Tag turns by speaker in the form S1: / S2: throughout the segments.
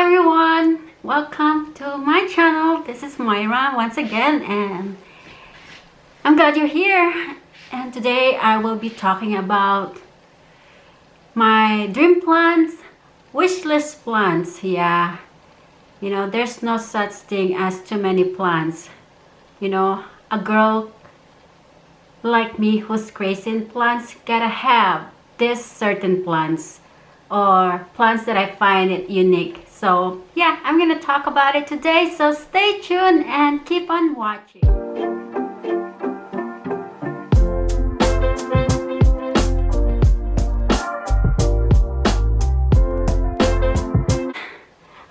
S1: everyone, welcome to my channel. This is Moira once again, and I'm glad you're here. And today I will be talking about my dream plants, wish list plants. Yeah, you know, there's no such thing as too many plants. You know, a girl like me who's crazy in plants gotta have this certain plants or plants that I find it unique. So yeah, I'm gonna talk about it today, so stay tuned and keep on watching.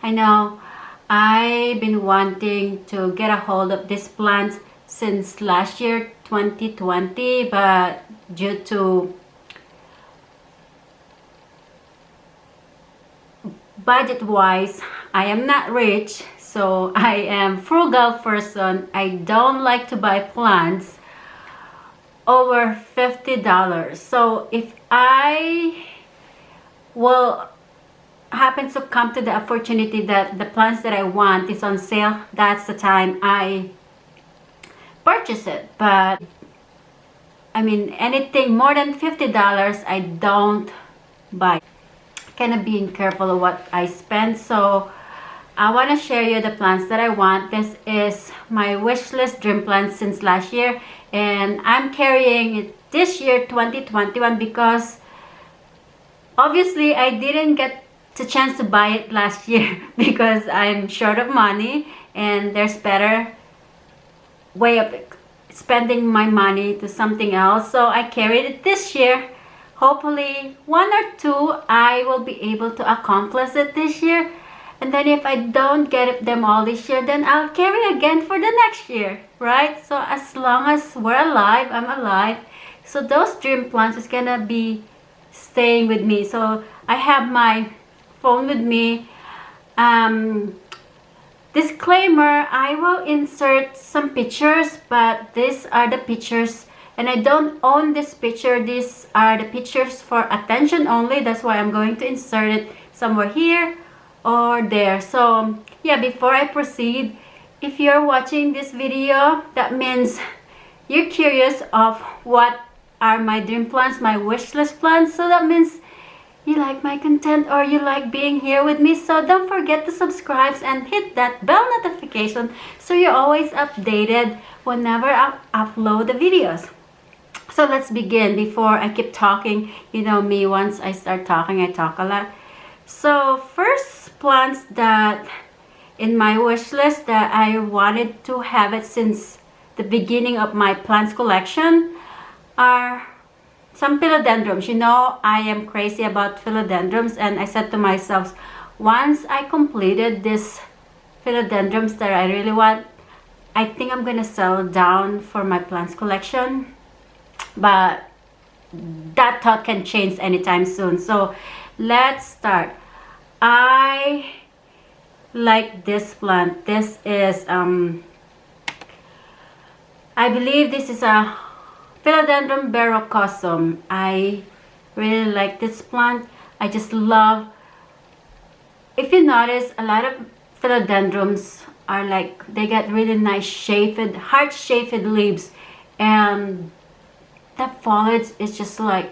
S1: I know I've been wanting to get a hold of this plant since last year 2020, but due to budget wise, I am not rich, so I am frugal person. I don't like to buy plants over $50. So if I will happen to come to the opportunity that the plants that I want is on sale, that's the time I purchase it. But I mean, anything more than $50 I don't buy. Kind of being careful of what I spend. So I want to share you the plants that I want. This is my wish list dream plants since last year, and I'm carrying it this year 2021 because obviously I didn't get the chance to buy it last year because I'm short of money and there's better way of spending my money to something else. So I carried it this year. Hopefully one or two I will be able to accomplish it this year, and then if I don't get them all this year, then I'll carry again for the next year, right? So as long as we're alive, I'm alive, so those dream plants is gonna be staying with me. So I have my phone with me. Disclaimer, I will insert some pictures, but these are the pictures and I don't own this picture. These are the pictures for attention only. That's why I'm going to insert it somewhere here or there. So yeah, before I proceed, if you're watching this video, that means you're curious of what are my dream plants, my wish list plants. So that means you like my content or you like being here with me. So don't forget to subscribe and hit that bell notification so you're always updated whenever I upload the videos. So let's begin. Before I keep talking, you know me, once I start talking, I talk a lot. So first plants that in my wish list that I wanted to have it since the beginning of my plants collection are some philodendrons. You know, I am crazy about philodendrons, and I said to myself, once I completed this philodendrons that I really want, I think I'm gonna settle down for my plants collection. But that thought can change anytime soon. So let's start. I like this plant. This is I believe this is a Philodendron verrucosum. I really like this plant. I just love, if you notice, a lot of philodendrons are like, they get really nice shaped, heart-shaped leaves, and the foliage is just like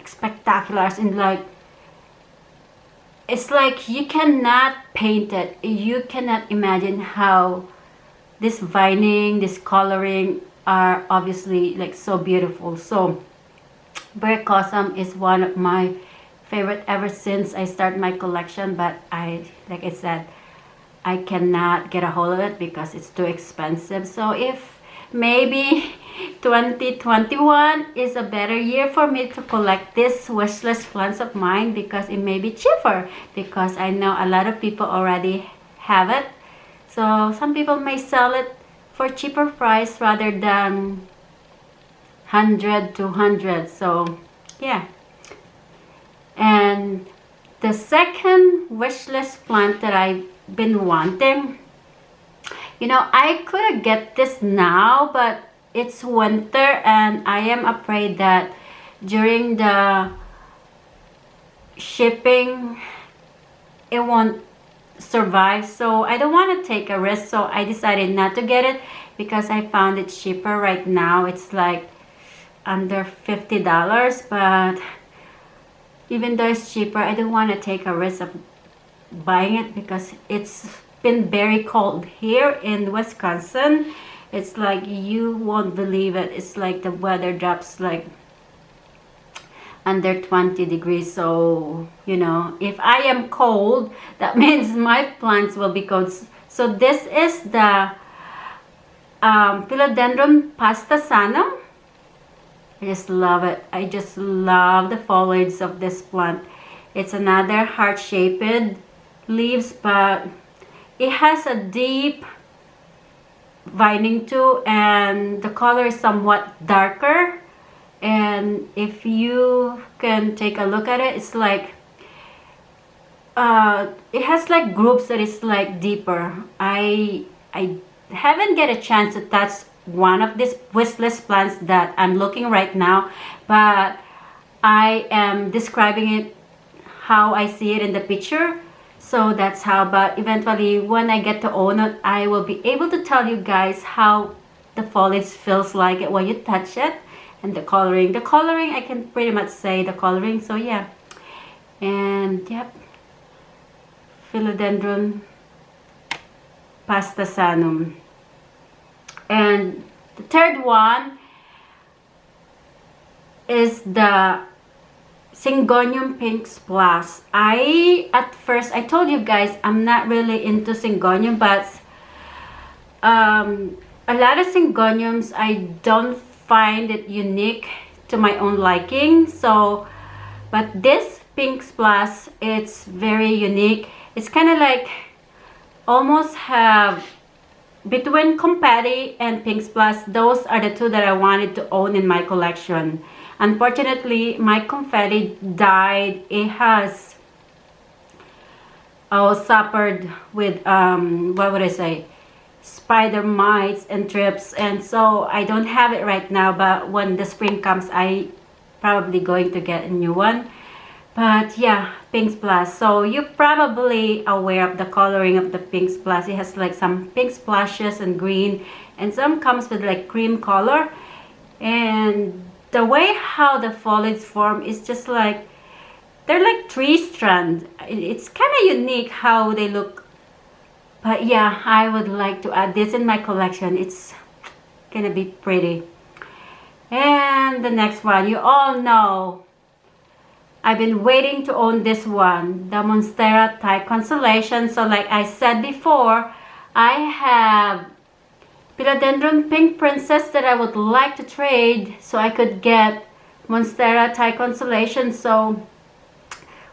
S1: spectacular. And like, it's like you cannot paint it. You cannot imagine how this vining, this coloring are obviously like so beautiful. So verrucosum is one of my favorite ever since I started my collection, but like I said, I cannot get a hold of it because it's too expensive. So if maybe 2021 is a better year for me to collect this wish list plants of mine, because it may be cheaper, because I know a lot of people already have it. So some people may sell it for cheaper price rather than 100, 200. So yeah. And the second wish list plant that I've been wanting, you know, I could get this now, but it's winter and I am afraid that during the shipping it won't survive, so I don't want to take a risk, so I decided not to get it because I found it cheaper right now. It's like under $50, but even though it's cheaper, I don't want to take a risk of buying it because it's been very cold here in Wisconsin. It's like you won't believe it. It's like the weather drops like under 20 degrees. So, you know, if I am cold, that means my plants will be cold. So this is the Philodendron pastasanum. I just love it. I just love the foliage of this plant. It's another heart-shaped leaves, but it has a deep vining too, and the color is somewhat darker. And if you can take a look at it, it's like it has like groups that is like deeper. I haven't get a chance to touch one of these wishlist plants that I'm looking right now, but I am describing it how I see it in the picture. So that's how, but eventually when I get to own it, I will be able to tell you guys how the foliage feels like it when you touch it. And the coloring I can pretty much say the coloring. So yeah, and yep, Philodendron pastasanum. And the third one is the Syngonium pink splash. At first I told you guys I'm not really into Syngonium, but a lot of Syngoniums I don't find it unique to my own liking. So, but this pink splash, it's very unique. It's kind of like almost have between Confetti and Pink Splash. Those are the two that I wanted to own in my collection. Unfortunately, my Confetti died. It has suffered with what would I say, spider mites and trips, and so I don't have it right now, but when the spring comes I probably going to get a new one. But yeah, Pink Splash. So you're probably aware of the coloring of the Pink Splash. It has like some pink splashes and green, and some comes with like cream color. And the way how the foliage form is just like, they're like tree strands. It's kind of unique how they look. But yeah, I would like to add this in my collection. It's gonna be pretty. And the next one, you all know, I've been waiting to own this one, the Monstera Thai Constellation. So like I said before, I have Philodendron Pink Princess that I would like to trade so I could get Monstera Thai Constellation. So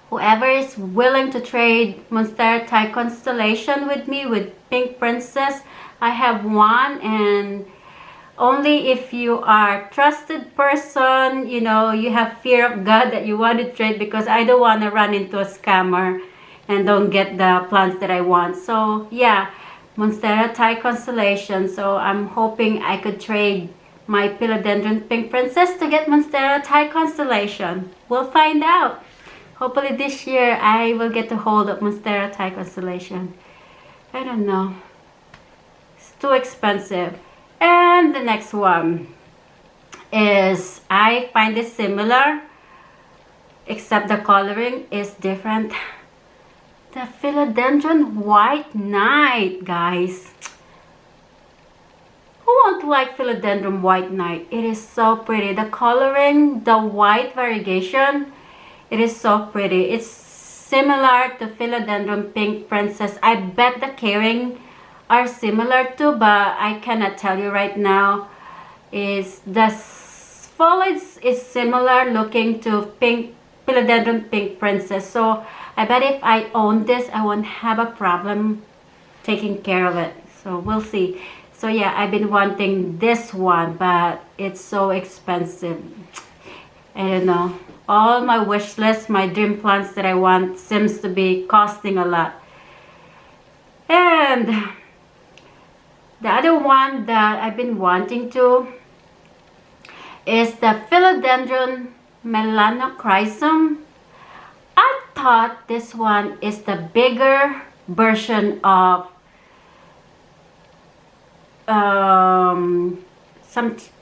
S1: whoever is willing to trade Monstera Thai Constellation with me with Pink Princess, I have one, and only if you are trusted person, you know, you have fear of God that you want to trade, because I don't want to run into a scammer and don't get the plants that I want. So yeah, Monstera Thai Constellation. So I'm hoping I could trade my Philodendron Pink Princess to get Monstera Thai Constellation. We'll find out. Hopefully this year I will get to hold up Monstera Thai Constellation. I don't know. It's too expensive. And the next one is, I find it similar, except the coloring is different. The Philodendron White Knight, guys. Who won't like Philodendron White Knight? It is so pretty. The coloring, the white variegation, it is so pretty. It's similar to Philodendron Pink Princess. I bet the caring are similar too, but I cannot tell you right now. Is the foliage is similar looking to pink Philodendron Pink Princess. So I bet if I own this, I won't have a problem taking care of it. So we'll see. So yeah, I've been wanting this one, but it's so expensive. I don't know. All my wish list, my dream plants that I want seems to be costing a lot. And the other one that I've been wanting to is the Philodendron Melanochrysum. I thought this one is the bigger version of the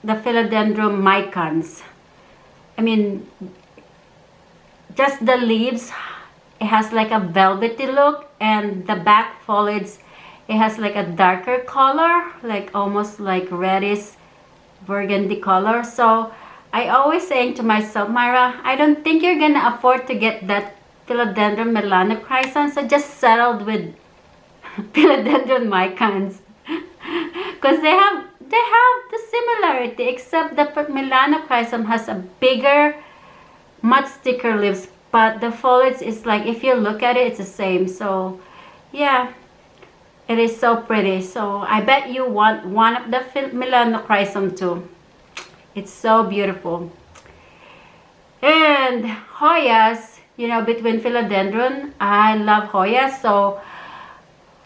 S1: Philodendron micans. I mean, just the leaves, it has like a velvety look, and the back foliage, it has like a darker color, like almost like reddish burgundy color. So I always saying to myself, Myra, I don't think you're gonna afford to get that Philodendron Melanochrysum, so just settled with Philodendron micans. Because they have the similarity, except the Melanochrysum has a bigger, much thicker leaves, but the foliage is like, if you look at it, it's the same. So yeah, it is so pretty. So I bet you want one of the Melanochrysum too. It's so beautiful. And Hoyas, you know, between Philodendron, I love Hoyas. So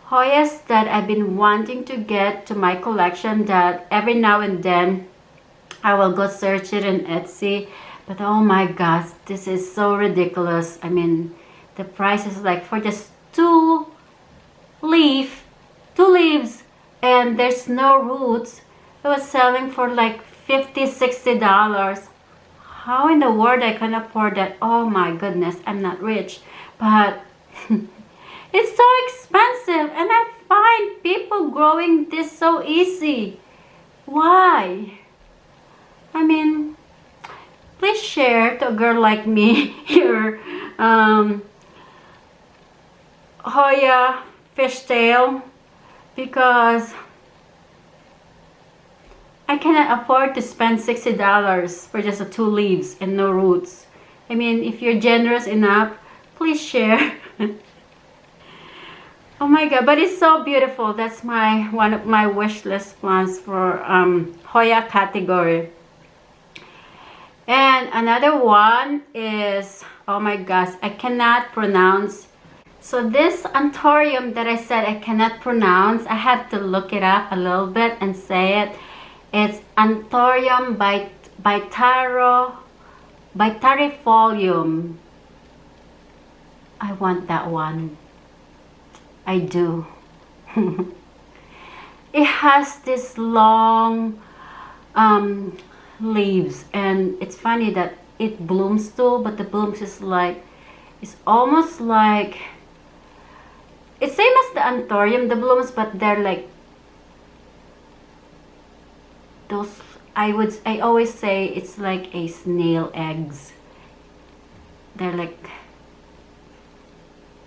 S1: Hoyas that I've been wanting to get to my collection, that every now and then I will go search it in Etsy. But oh my gosh, this is so ridiculous. I mean, the price is like for just two leaves, and there's no roots. It was selling for like $50-$60. How in the world I can afford that? Oh my goodness, I'm not rich, but it's so expensive, and I find people growing this so easy. Why? I mean, please share to a girl like me your Hoya fishtail, because I cannot afford to spend $60 for just the two leaves and no roots. I mean, if you're generous enough, please share. Oh my god, but it's so beautiful. That's one of my wish list plants for Hoya category. And another one is, oh my gosh, I cannot pronounce. So this Anthurium that I said I cannot pronounce, I had to look it up a little bit and say it. It's Anthurium bitarifolium. I want that one. I do. It has this long leaves, and it's funny that it blooms too, but the blooms is like, it's almost like, it's same as the Anthurium, the blooms, but they're like those, I always say it's like a snail eggs. They're like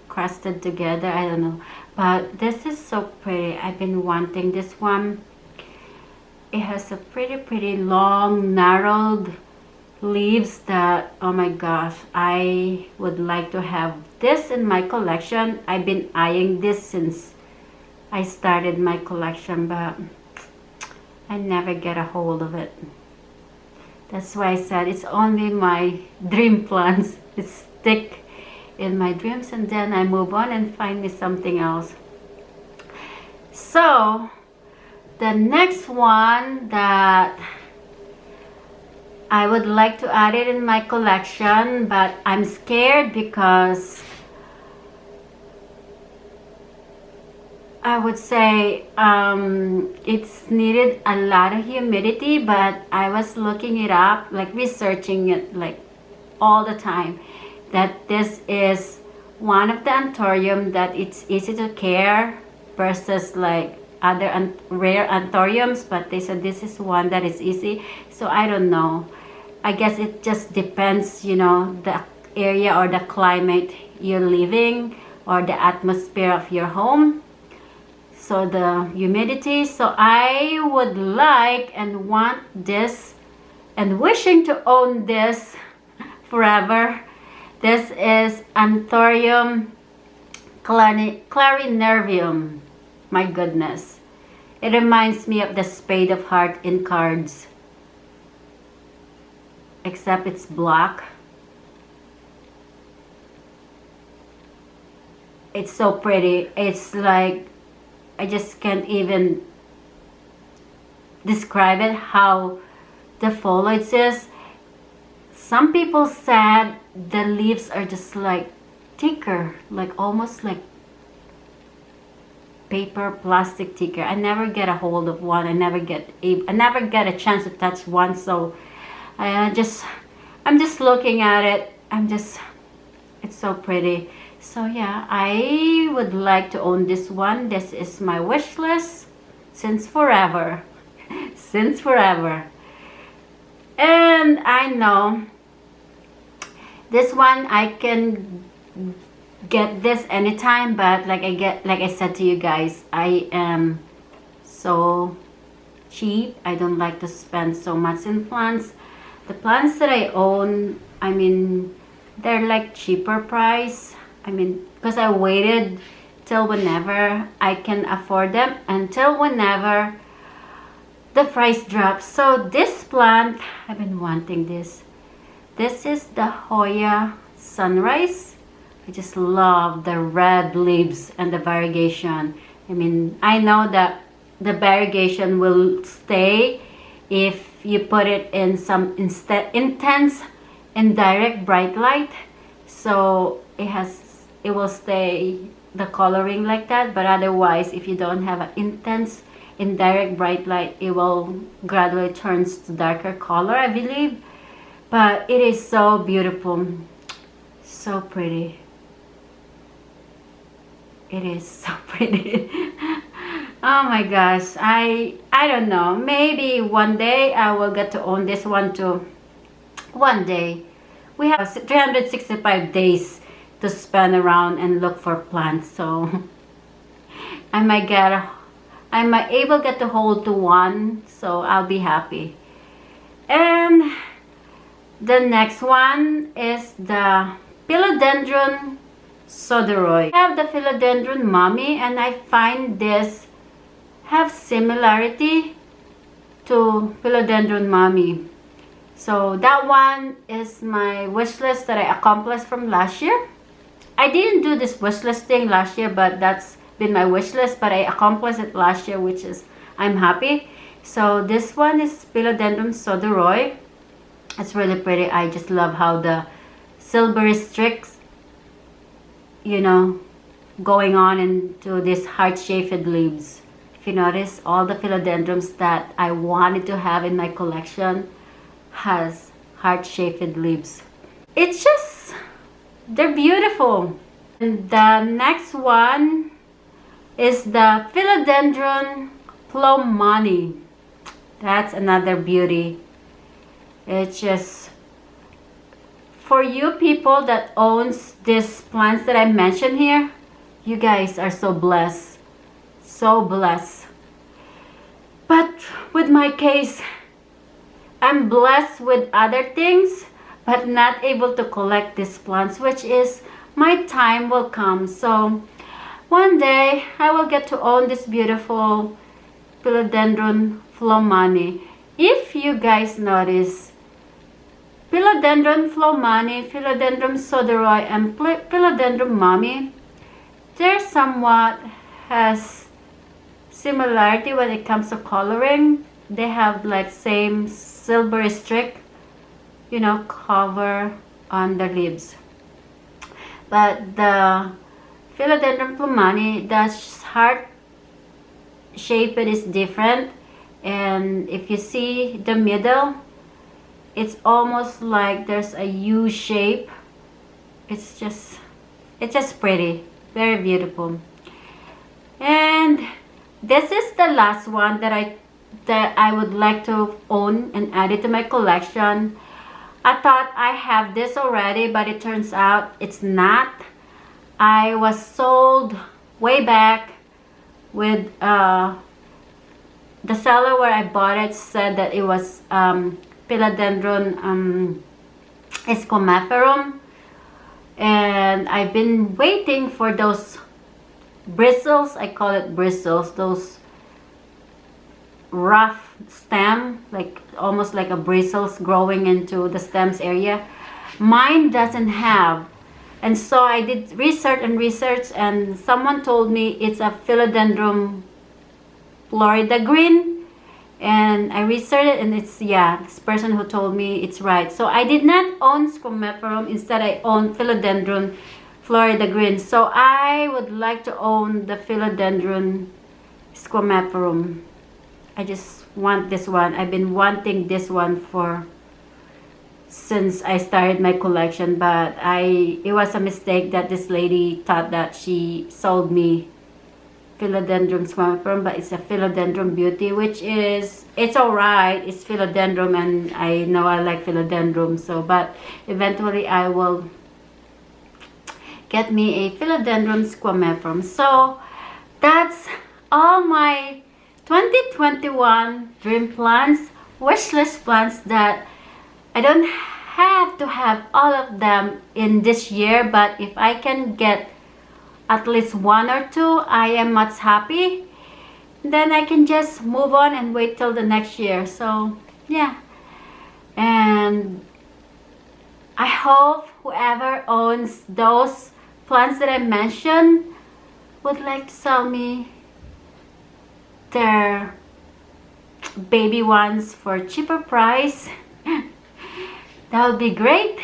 S1: crusted together, I don't know, but this is so pretty. I've been wanting this one. It has a pretty long narrowed leaves that, oh my gosh, I would like to have this in my collection. I've been eyeing this since I started my collection, but I never get a hold of it. That's why I said it's only my dream plants. It stick in my dreams, and then I move on and find me something else. So the next one that I would like to add it in my collection, but I'm scared because I would say it's needed a lot of humidity, but I was looking it up, like researching it like all the time, that this is one of the Anthurium that it's easy to care versus like other rare Anthuriums, but they said this is one that is easy. So I don't know. I guess it just depends, you know, the area or the climate you're living or the atmosphere of your home. So the humidity. So I would like and want this and wishing to own this forever. This is Anthurium clarinervium. My goodness. It reminds me of the Spade of Heart in cards. Except it's black. It's so pretty. It's like, I just can't even describe it, how the foliage is. Some people said the leaves are just like thicker, like almost like paper plastic ticker. I never get a hold of one. I never get a chance to touch one. So I'm just looking at it. It's so pretty. So yeah, I would like to own this one. This is my wish list since forever. Since forever. And I know this one I can get this anytime, but like I said to you guys, I am so cheap. I don't like to spend so much in plants. The plants that I own, I mean, they're like cheaper price. I mean, because I waited till whenever I can afford them, until whenever the price drops. So this plant, I've been wanting this. This is the Hoya Sunrise. I just love the red leaves and the variegation. I mean, I know that the variegation will stay if you put it in some intense and direct bright light. So it will stay the coloring like that. But otherwise, if you don't have an intense indirect bright light, it will gradually turns to darker color, I believe. But it is so beautiful, so pretty. It is so pretty. Oh my gosh, I don't know, maybe one day I will get to own this one too. One day. We have 365 days to spend around and look for plants, so I might able get to hold to one, so I'll be happy. And the next one is the Philodendron Sodoroi. I have the Philodendron Mommy, and I find this have similarity to Philodendron Mommy. So that one is my wish list that I accomplished from last year. I didn't do this wish list thing last year, but that's been my wish list, but I accomplished it last year, which is I'm happy. So this one is Philodendron Sodoroi. It's really pretty. I just love how the silvery streaks, you know, going on into these heart-shaped leaves. If you notice, all the philodendrons that I wanted to have in my collection has heart-shaped leaves. It's just, they're beautiful. And the next one is the Philodendron Plomani. That's another beauty. It's just, for you people that owns these plants that I mentioned here, you guys are so blessed. So blessed. But with my case, I'm blessed with other things, but not able to collect these plants, which is my time will come. So one day I will get to own this beautiful Philodendron Plomani. If you guys notice, Philodendron Plomani, Philodendron Sodoroi, and Philodendron Mommy, they're somewhat has similarity when it comes to coloring. They have like same silvery streak, you know, cover on the leaves. But the Philodendron Plomani, the heart shape it is different, and if you see the middle, it's almost like there's a U shape. It's just pretty, very beautiful. And this is the last one that I would like to own and add it to my collection. I thought I have this already, but it turns out it's not. I was sold way back with the seller where I bought it said that it was Philodendron Escomaferum, and I've been waiting for those bristles. I call it bristles, those rough stem, like almost like a bristles growing into the stems area. Mine doesn't have, and so I did research, and someone told me it's a Philodendron Florida green, and I researched it, and it's, yeah, this person who told me it's right. So I did not own Scomaferum, instead I own Philodendron Florida green. So I would like to own the Philodendron squamatorum. I just want this one. I've been wanting this one for since I started my collection, but it was a mistake that this lady thought that she sold me Philodendron squamatorum, but it's a Philodendron beauty, which is, it's alright. It's Philodendron, and I know I like Philodendron, so but eventually I will get me a Philodendron squamatorum. So that's all my 2021 dream plants, wish list plants that I don't have to have all of them in this year, but if I can get at least one or two, I am much happy. Then I can just move on and wait till the next year. So yeah, and I hope whoever owns those plants that I mentioned would like to sell me their baby ones for a cheaper price. That would be great.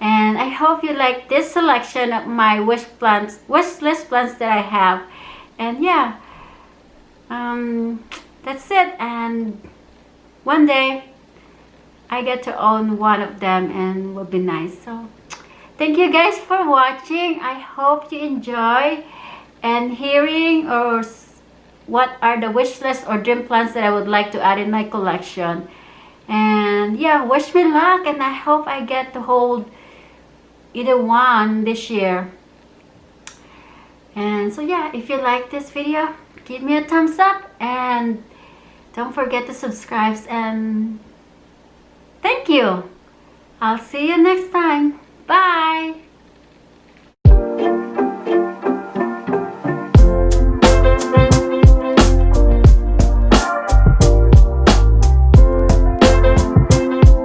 S1: And I hope you like this selection of my wish list plants that I have. And yeah, that's it. And one day I get to own one of them, and will be nice. So thank you guys for watching. I hope you enjoy and hearing or what are the wish list or dream plants that I would like to add in my collection. And yeah, wish me luck, and I hope I get to hold either one this year. And so yeah, if you like this video, give me a thumbs up, and don't forget to subscribe, and thank you. I'll see you next time. Bye.